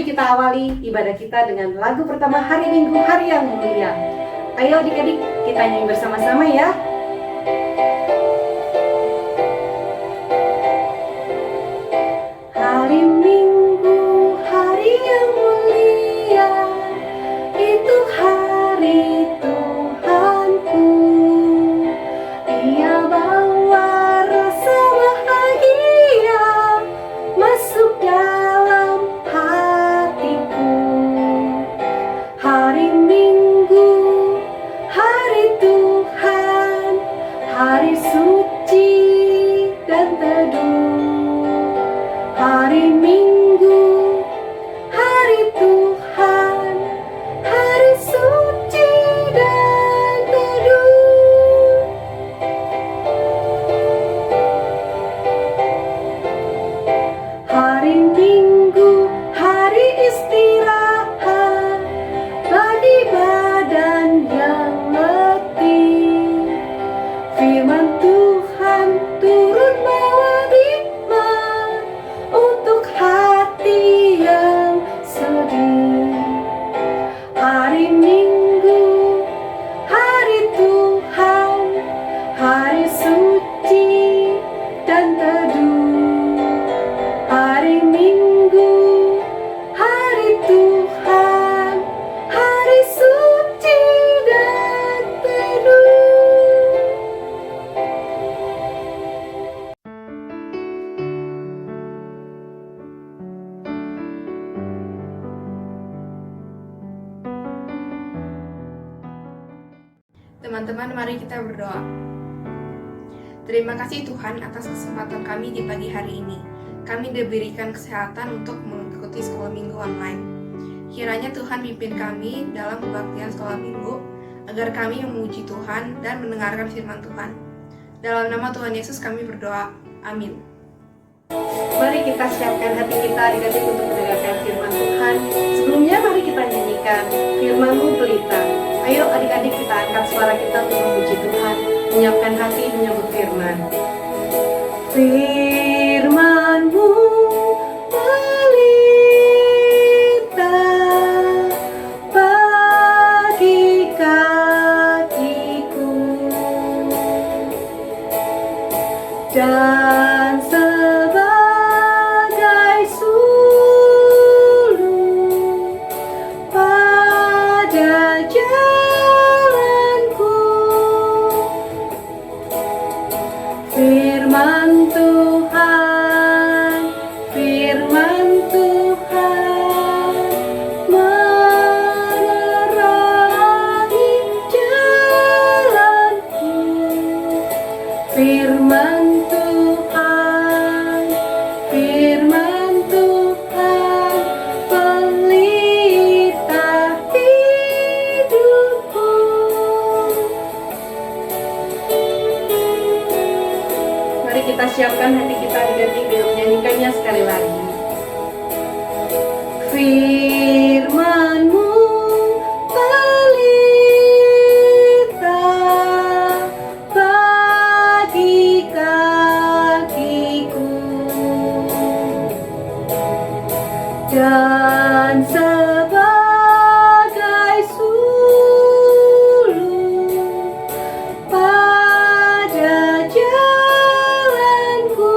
Mari kita awali ibadah kita dengan lagu pertama hari Minggu, hari yang mulia. Ayo adik-adik, kita nyanyi bersama-sama ya. Hari Minggu, hari yang mulia, itu hari Tuhanku. Ia bawa rasa bahagia masuk dalam hatiku. Hari Minggu, hari Tuhan, hari suci dan teduh. Hari Minggu, hari Tuhan, hari suci dan teduh. Hari Minggu, hari istirahat bagi badan yang letih. Firman Tuhan turun bawa hikmat untuk hati yang sedih. Hari Minggu, hari Tuhan, hari suci dan teduh. Hari Minggu, hari Tuhan, hari suci dan teduh. Teman-teman, mari kita berdoa. Terima kasih Tuhan atas kesempatan kami di pagi hari ini. Kami diberikan kesehatan untuk mengikuti sekolah minggu online. Kiranya Tuhan pimpin kami dalam kebaktian sekolah minggu, agar kami memuji Tuhan dan mendengarkan firman Tuhan. Dalam nama Tuhan Yesus kami berdoa. Amin. Mari kita siapkan hati kita adik-adik untuk mendengarkan firman Tuhan. Sebelumnya mari kita nyanyikan Firman-Mu Pelita. Ayo adik-adik kita angkat suara kita untuk memuji Tuhan, menyiapkan hati menyambut firman. Firman-Mu pelita bagi kakiku dan sebagai sulur pada jalanku. Firman Tuhan, firman Tuhan menerangi jalanku. Firman Tuhan, firman Tuhan pelita hidupku. Mari kita siapkan hati kita adik-adik dengan menyanyikannya sekali lagi. Firman-Mu pelita bagi kakiku dan sebagai sulur pada jalanku.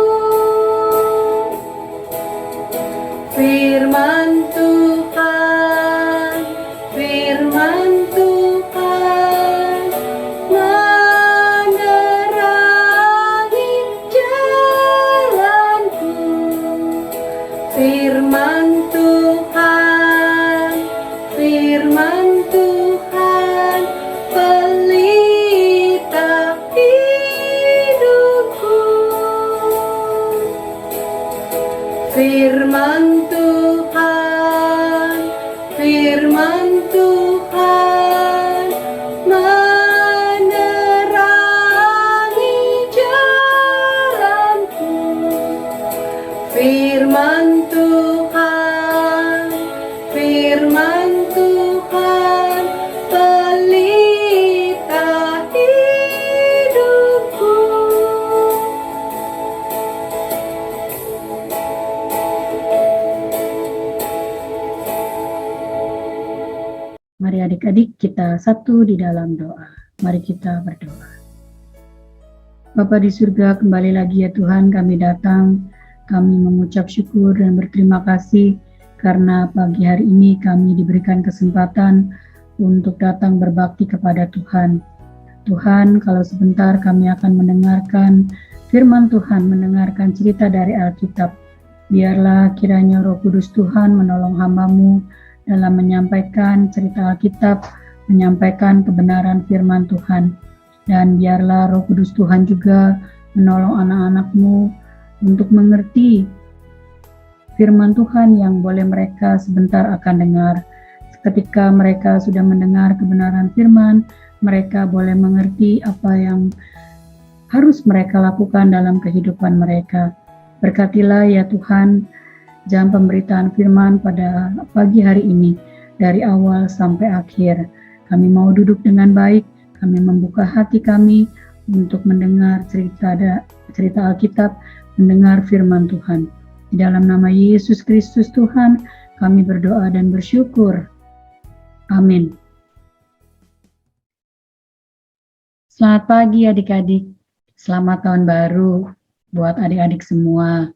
kita satu di dalam doa. Mari kita berdoa. Bapa di surga, kembali lagi ya Tuhan, kami datang, kami mengucap syukur dan berterima kasih karena pagi hari ini kami diberikan kesempatan untuk datang berbakti kepada Tuhan. Tuhan, kalau sebentar kami akan mendengarkan firman Tuhan, mendengarkan cerita dari Alkitab. Biarlah kiranya Roh Kudus Tuhan menolong hamba-Mu dalam menyampaikan cerita Alkitab, menyampaikan kebenaran firman Tuhan. Dan biarlah Roh Kudus Tuhan juga menolong anak-anak-Mu untuk mengerti firman Tuhan yang boleh mereka sebentar akan dengar. Ketika mereka sudah mendengar kebenaran firman, mereka boleh mengerti apa yang harus mereka lakukan dalam kehidupan mereka. Berkatilah ya Tuhan, jam pemberitaan firman pada pagi hari ini, dari awal sampai akhir. Kami mau duduk dengan baik, kami membuka hati kami untuk mendengar cerita Alkitab, mendengar firman Tuhan. Di dalam nama Yesus Kristus Tuhan, kami berdoa dan bersyukur. Amin. Selamat pagi adik-adik, selamat tahun baru buat adik-adik semua.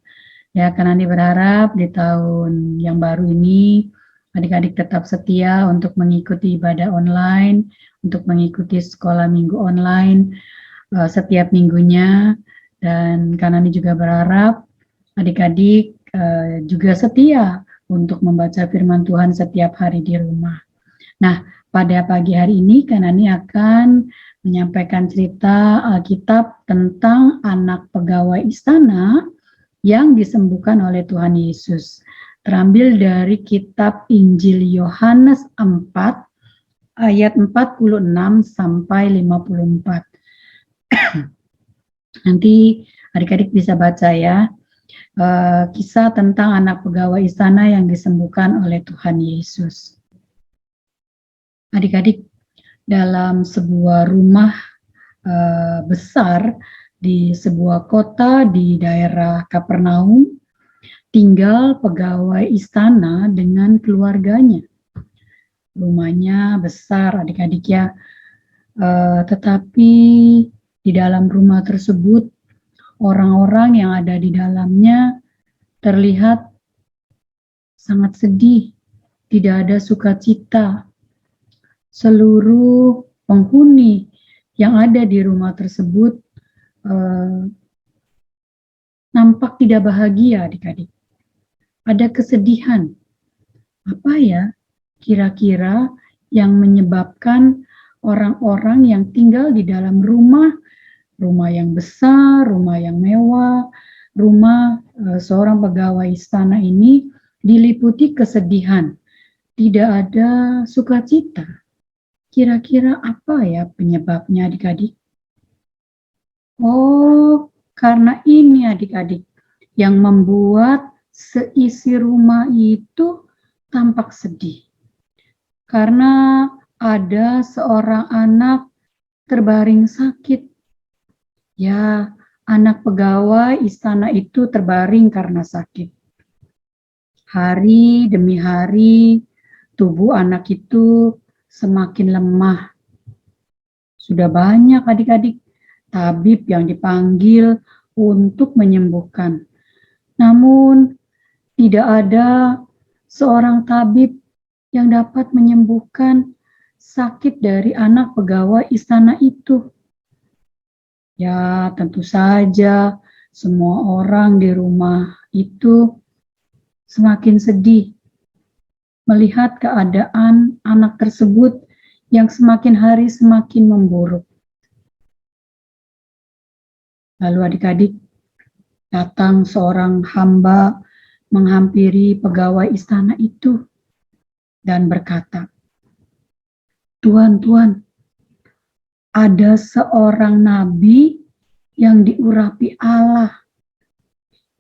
Ya, Kanani berharap di tahun yang baru ini adik-adik tetap setia untuk mengikuti ibadah online, untuk mengikuti sekolah minggu online setiap minggunya. Dan Kanani juga berharap adik-adik juga setia untuk membaca firman Tuhan setiap hari di rumah. Nah, pada pagi hari ini Kanani akan menyampaikan cerita Alkitab tentang anak pegawai istana yang disembuhkan oleh Tuhan Yesus. Terambil dari kitab Injil Yohanes 4 ayat 46 sampai 54. Nanti adik-adik bisa baca ya, kisah tentang anak pegawai istana yang disembuhkan oleh Tuhan Yesus. Adik-adik, dalam sebuah rumah besar di sebuah kota di daerah Kapernaum, tinggal pegawai istana dengan keluarganya. Rumahnya besar adik-adik ya, tetapi di dalam rumah tersebut orang-orang yang ada di dalamnya terlihat sangat sedih, tidak ada sukacita. Seluruh penghuni yang ada di rumah tersebut nampak tidak bahagia adik-adik. Ada kesedihan. Apa ya kira-kira yang menyebabkan orang-orang yang tinggal di dalam rumah yang besar, rumah yang mewah, rumah seorang pegawai istana ini diliputi kesedihan, tidak ada sukacita. Kira-kira apa ya penyebabnya adik-adik? Oh, karena ini adik-adik yang membuat seisi rumah itu tampak sedih. Karena ada seorang anak terbaring sakit. Ya, anak pegawai istana itu terbaring karena sakit. Hari demi hari, tubuh anak itu semakin lemah. Sudah banyak adik-adik tabib yang dipanggil untuk menyembuhkan. Namun, tidak ada seorang tabib yang dapat menyembuhkan sakit dari anak pegawai istana itu. Ya, tentu saja semua orang di rumah itu semakin sedih melihat keadaan anak tersebut yang semakin hari semakin memburuk. Lalu adik-adik, datang seorang hamba menghampiri pegawai istana itu dan berkata, "Tuan, ada seorang nabi yang diurapi Allah.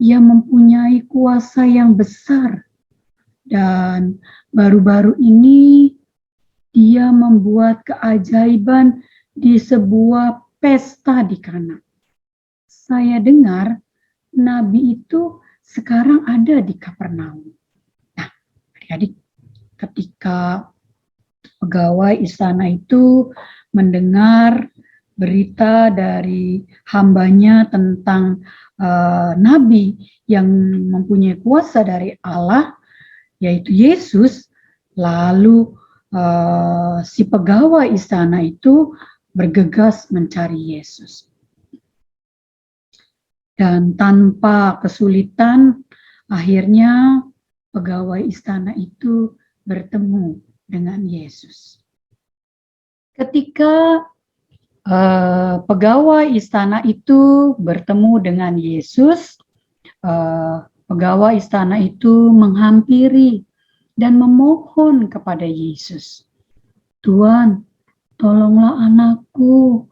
Ia mempunyai kuasa yang besar. Dan baru-baru ini dia membuat keajaiban di sebuah pesta di Kana. Saya dengar nabi itu sekarang ada di Kapernaum." Nah, adik-adik, ketika pegawai istana itu mendengar berita dari hambanya tentang nabi yang mempunyai kuasa dari Allah, yaitu Yesus. Lalu si pegawai istana itu bergegas mencari Yesus. Dan tanpa kesulitan, akhirnya pegawai istana itu bertemu dengan Yesus. Ketika pegawai istana itu bertemu dengan Yesus, pegawai istana itu menghampiri dan memohon kepada Yesus, "Tuhan, tolonglah anakku.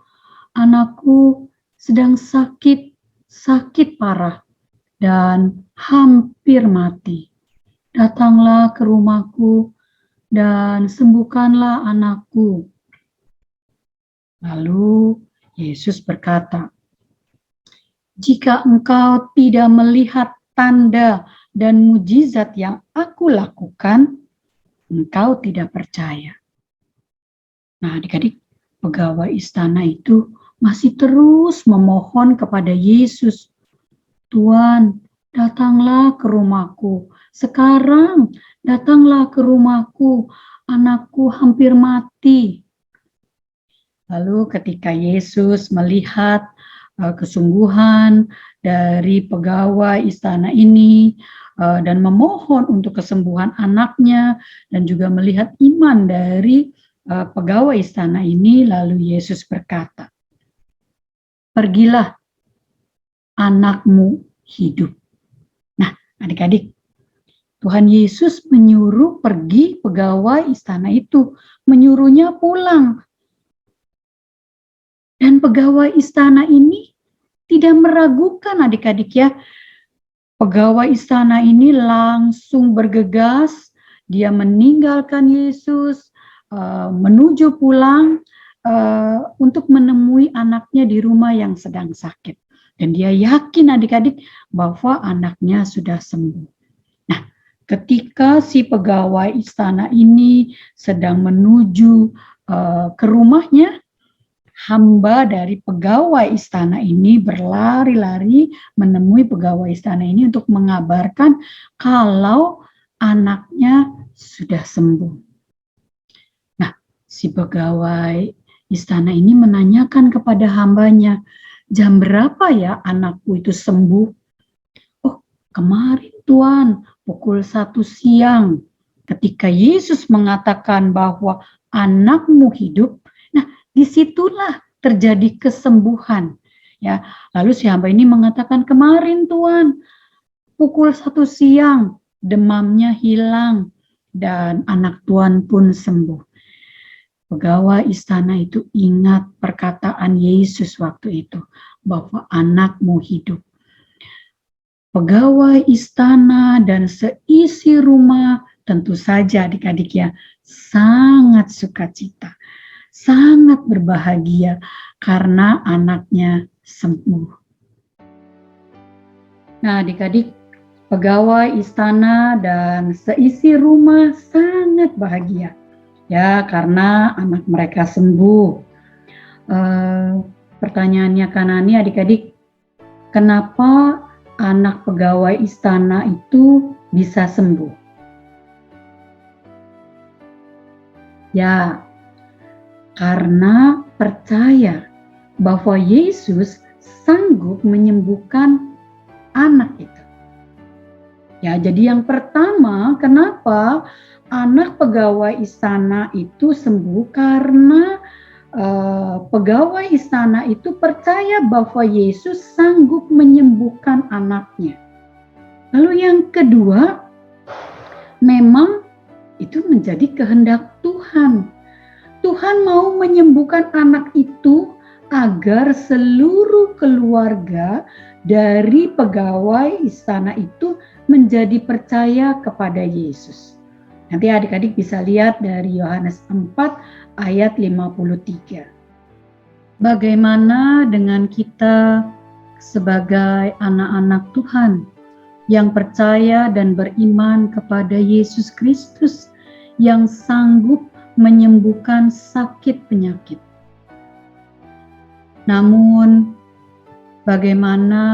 Anakku sedang sakit parah dan hampir mati. Datanglah ke rumahku dan sembuhkanlah anakku." Lalu Yesus berkata, "Jika engkau tidak melihat tanda dan mujizat yang aku lakukan, engkau tidak percaya." Nah, adik-adik, pegawai istana itu masih terus memohon kepada Yesus, "Tuhan, datanglah ke rumahku. Sekarang datanglah ke rumahku. Anakku hampir mati." Lalu ketika Yesus melihat kesungguhan dari pegawai istana ini dan memohon untuk kesembuhan anaknya, dan juga melihat iman dari pegawai istana ini, lalu Yesus berkata, "Pergilah, anakmu hidup." Nah, adik-adik, Tuhan Yesus menyuruh pergi pegawai istana itu, menyuruhnya pulang. Dan pegawai istana ini tidak meragukan, adik-adik ya. Pegawai istana ini langsung bergegas, dia meninggalkan Yesus, menuju pulang untuk menemui anaknya di rumah yang sedang sakit. Dan dia yakin, adik-adik, bahwa anaknya sudah sembuh. Nah, ketika si pegawai istana ini sedang menuju ke rumahnya, hamba dari pegawai istana ini berlari-lari menemui pegawai istana ini untuk mengabarkan kalau anaknya sudah sembuh. Nah, si pegawai istana ini menanyakan kepada hambanya, "Jam berapa ya anakku itu sembuh?" "Oh, kemarin Tuan, pukul 1 siang. Ketika Yesus mengatakan bahwa anakmu hidup, disitulah terjadi kesembuhan." Ya, lalu si hamba ini mengatakan, "Kemarin Tuan, pukul 1 siang, demamnya hilang dan anak Tuan pun sembuh." Pegawai istana itu ingat perkataan Yesus waktu itu, bahwa anakmu hidup. Pegawai istana dan seisi rumah tentu saja, adik-adik ya, sangat sukacita, sangat berbahagia karena anaknya sembuh. Nah, adik-adik, pegawai istana dan seisi rumah sangat bahagia ya karena anak mereka sembuh. Pertanyaannya Kanani, adik-adik, kenapa anak pegawai istana itu bisa sembuh? Ya, karena percaya bahwa Yesus sanggup menyembuhkan anak itu. Ya, jadi yang pertama, kenapa anak pegawai istana itu sembuh? Karena pegawai istana itu percaya bahwa Yesus sanggup menyembuhkan anaknya. Lalu yang kedua, memang itu menjadi kehendak Tuhan. Tuhan mau menyembuhkan anak itu agar seluruh keluarga dari pegawai istana itu menjadi percaya kepada Yesus. Nanti adik-adik bisa lihat dari Yohanes 4 ayat 53. Bagaimana dengan kita sebagai anak-anak Tuhan yang percaya dan beriman kepada Yesus Kristus yang sanggup menyembuhkan sakit penyakit. Namun, bagaimana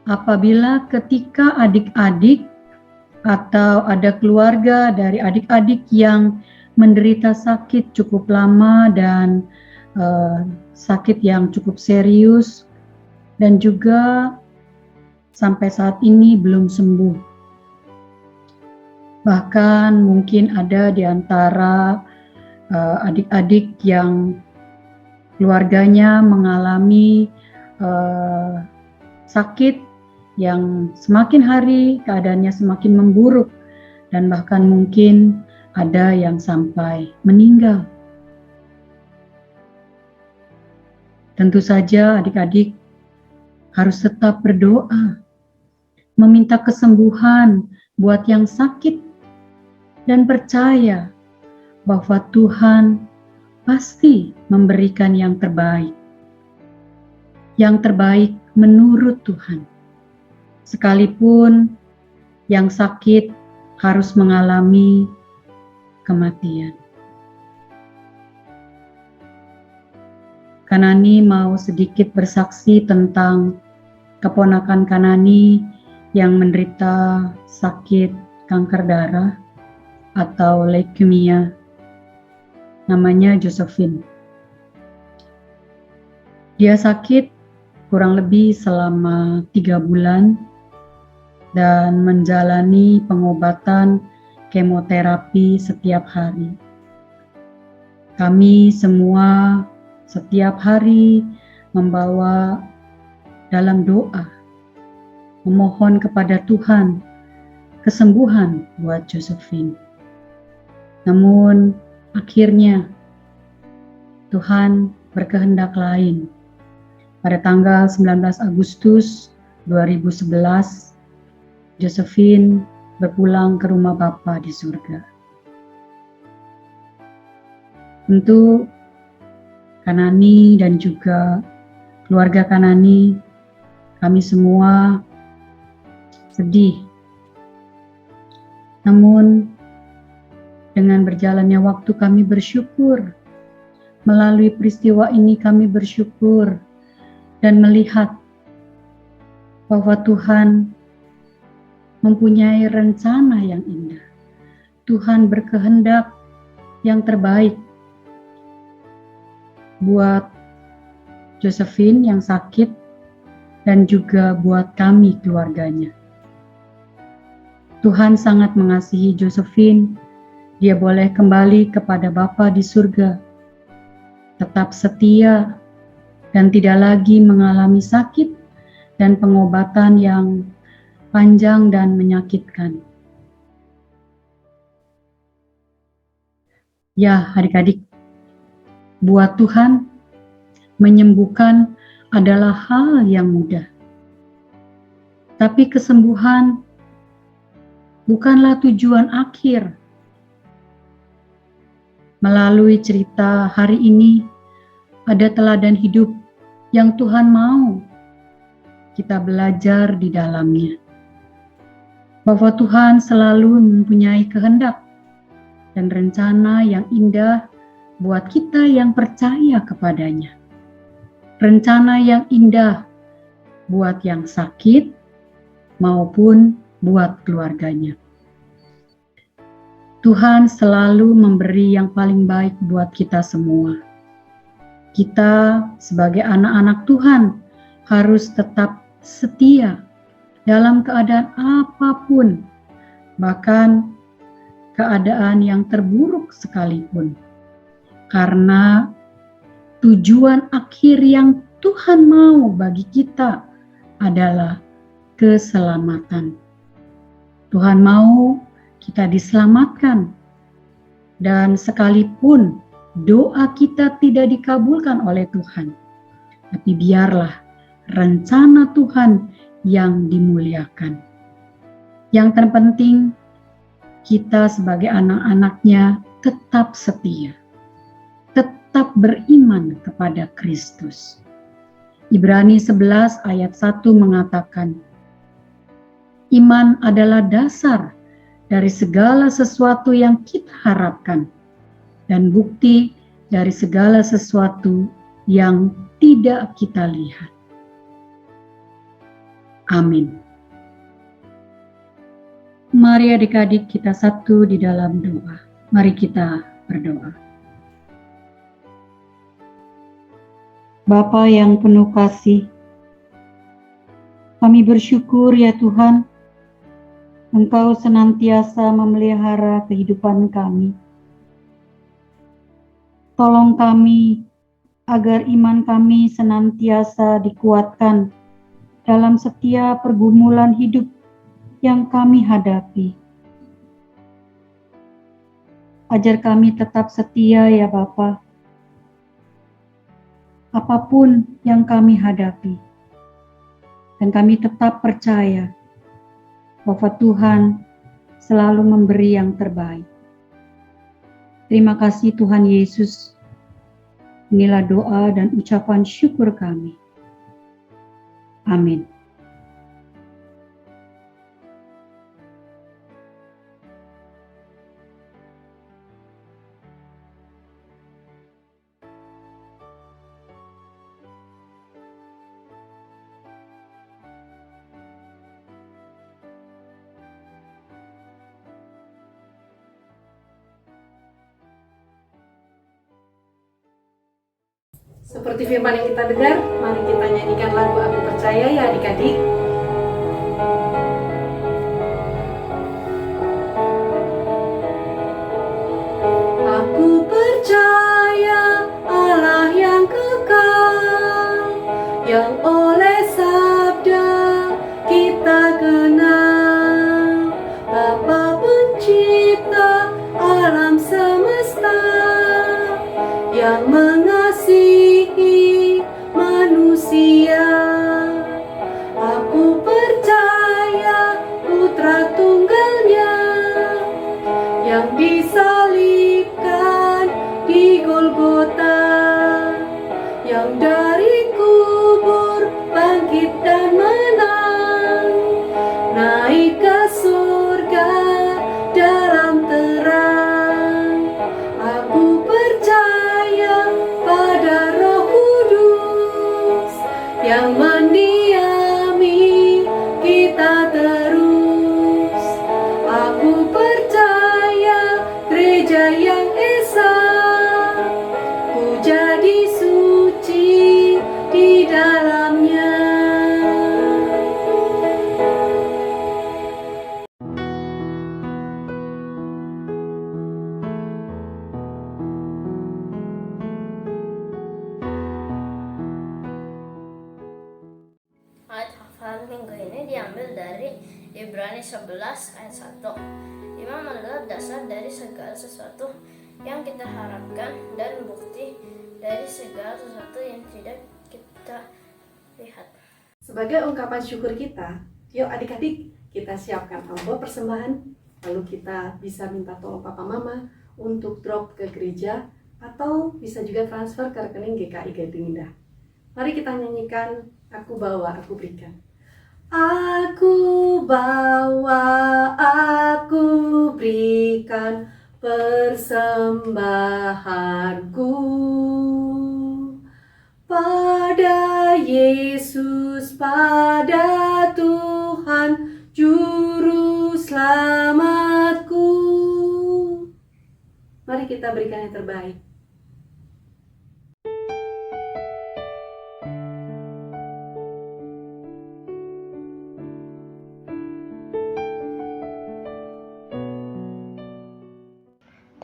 apabila ketika adik-adik atau ada keluarga dari adik-adik yang menderita sakit cukup lama dan sakit yang cukup serius dan juga sampai saat ini belum sembuh. Bahkan mungkin ada di antara adik-adik yang keluarganya mengalami sakit yang semakin hari keadaannya semakin memburuk dan bahkan mungkin ada yang sampai meninggal. Tentu saja adik-adik harus tetap berdoa, meminta kesembuhan buat yang sakit, dan percaya bahwa Tuhan pasti memberikan yang terbaik. Yang terbaik menurut Tuhan. Sekalipun yang sakit harus mengalami kematian. Kanani mau sedikit bersaksi tentang keponakan Kanani yang menderita sakit kanker darah atau leukemia. Namanya Josephine. Dia sakit kurang lebih selama 3 bulan dan menjalani pengobatan kemoterapi setiap hari. Kami semua setiap hari membawa dalam doa, memohon kepada Tuhan kesembuhan buat Josephine. Namun akhirnya Tuhan berkehendak lain. Pada tanggal 19 Agustus 2011, Josephine berpulang ke rumah Bapa di surga. Tentu Kanani dan juga keluarga Kanani, kami semua sedih. Namun dengan berjalannya waktu kami bersyukur. Melalui peristiwa ini kami bersyukur dan melihat bahwa Tuhan mempunyai rencana yang indah. Tuhan berkehendak yang terbaik buat Josephine yang sakit dan juga buat kami keluarganya. Tuhan sangat mengasihi Josephine. Dia boleh kembali kepada Bapa di surga, tetap setia dan tidak lagi mengalami sakit dan pengobatan yang panjang dan menyakitkan. Ya, adik-adik, buat Tuhan, menyembuhkan adalah hal yang mudah. Tapi kesembuhan bukanlah tujuan akhir. Melalui cerita hari ini, ada teladan hidup yang Tuhan mau kita belajar di dalamnya. Bahwa Tuhan selalu mempunyai kehendak dan rencana yang indah buat kita yang percaya kepadanya. Rencana yang indah buat yang sakit maupun buat keluarganya. Tuhan selalu memberi yang paling baik buat kita semua. Kita sebagai anak-anak Tuhan harus tetap setia dalam keadaan apapun, bahkan keadaan yang terburuk sekalipun. Karena tujuan akhir yang Tuhan mau bagi kita adalah keselamatan. Tuhan mau kita diselamatkan, dan sekalipun doa kita tidak dikabulkan oleh Tuhan, tapi biarlah rencana Tuhan yang dimuliakan. Yang terpenting, kita sebagai anak-anaknya tetap setia, tetap beriman kepada Kristus. Ibrani 11 ayat 1 mengatakan, iman adalah dasar dari segala sesuatu yang kita harapkan dan bukti dari segala sesuatu yang tidak kita lihat. Amin. Mari adik-adik kita satu di dalam doa. Mari kita berdoa. Bapa yang penuh kasih, kami bersyukur ya Tuhan, Engkau senantiasa memelihara kehidupan kami. Tolong kami agar iman kami senantiasa dikuatkan dalam setiap pergumulan hidup yang kami hadapi. Ajar kami tetap setia ya Bapa, apapun yang kami hadapi. Dan kami tetap percaya bahwa Tuhan selalu memberi yang terbaik. Terima kasih Tuhan Yesus. Inilah doa dan ucapan syukur kami. Amin. Seperti firman yang kita dengar, mari kita nyanyikan lagu Aku Percaya ya adik-adik. Aku percaya Allah yang kekal, yang oleh sabda kita kenal, Bapa pencipta alam semesta, yang mengasihi manusia. Aku percaya Putra Tunggalnya yang disalibkan di Golgota, yang dari kubur bangkit dan menang, naik ke surga dalam terang. Aku percaya pada Roh Kudus yang mendiami kita terus. Aku percaya gereja yang esa, ku jadi suci di dalamnya. Ayat hafal minggu ini diambil dari Ibrani 11 ayat 1. Iman adalah dasar dari segala sesuatu yang kita harapkan dan bukti dari segala sesuatu yang tidak kita lihat. Sebagai ungkapan syukur kita, yuk adik-adik kita siapkan amplop persembahan, lalu kita bisa minta tolong papa mama untuk drop ke gereja atau bisa juga transfer ke rekening GKI Gading Indah. Mari kita nyanyikan Aku Bawa, Aku Berikan. Aku bawa, aku berikan persembahanku pada Yesus, pada Tuhan Juru Selamatku. Mari kita berikan yang terbaik.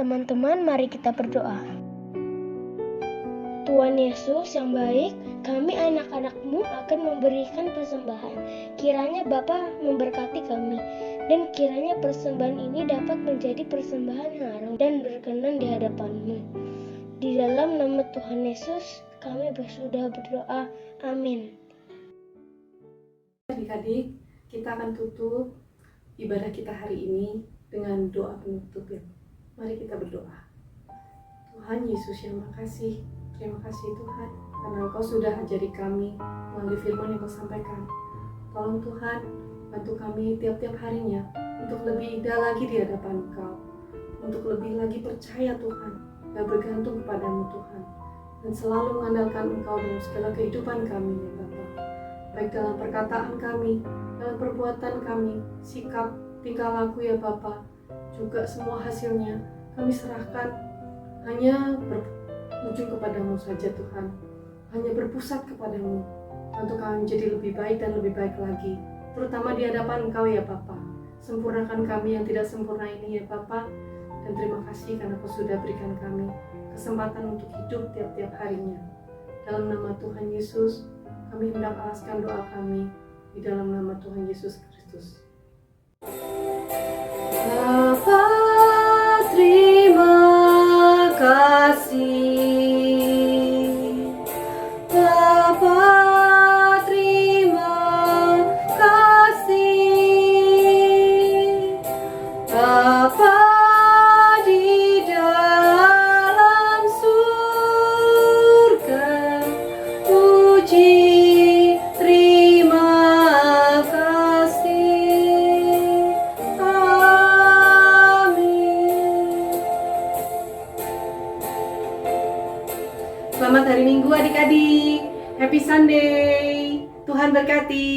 Teman-teman, mari kita berdoa. Tuhan Yesus yang baik, kami anak-anak-Mu akan memberikan persembahan. Kiranya Bapa memberkati kami, dan kiranya persembahan ini dapat menjadi persembahan harum dan berkenan di hadapan-Mu. Di dalam nama Tuhan Yesus, kami sudah berdoa. Amin. Adik-adik, kita akan tutup ibadah kita hari ini dengan doa penutup ya. Mari kita berdoa. Tuhan Yesus yang makasih, terima kasih Tuhan, karena Engkau sudah ajari kami melalui firman yang Kau sampaikan. Tolong Tuhan, bantu kami tiap-tiap harinya untuk lebih indah lagi di hadapan Engkau, untuk lebih lagi percaya Tuhan, dan bergantung kepadamu Tuhan, dan selalu mengandalkan Engkau dalam segala kehidupan kami ya Bapa, baik dalam perkataan kami, dalam perbuatan kami, sikap, tingkah laku ya Bapa, juga semua hasilnya kami serahkan hanya berujung kepadamu saja Tuhan, hanya berpusat kepadamu untuk kami menjadi lebih baik dan lebih baik lagi, terutama di hadapan Engkau ya Bapa. Sempurnakan kami yang tidak sempurna ini ya Bapa, dan terima kasih karena Kau sudah berikan kami kesempatan untuk hidup tiap-tiap harinya. Dalam nama Tuhan Yesus, kami hendak alaskan doa kami di dalam nama Tuhan Yesus Kristus. Bapa, terima kasih. Bapa, terima kasih. Bapa di dalam surga, puji, terima kasih. Amin. Selamat hari Minggu adik-adik. Happy Sunday. Tuhan berkati.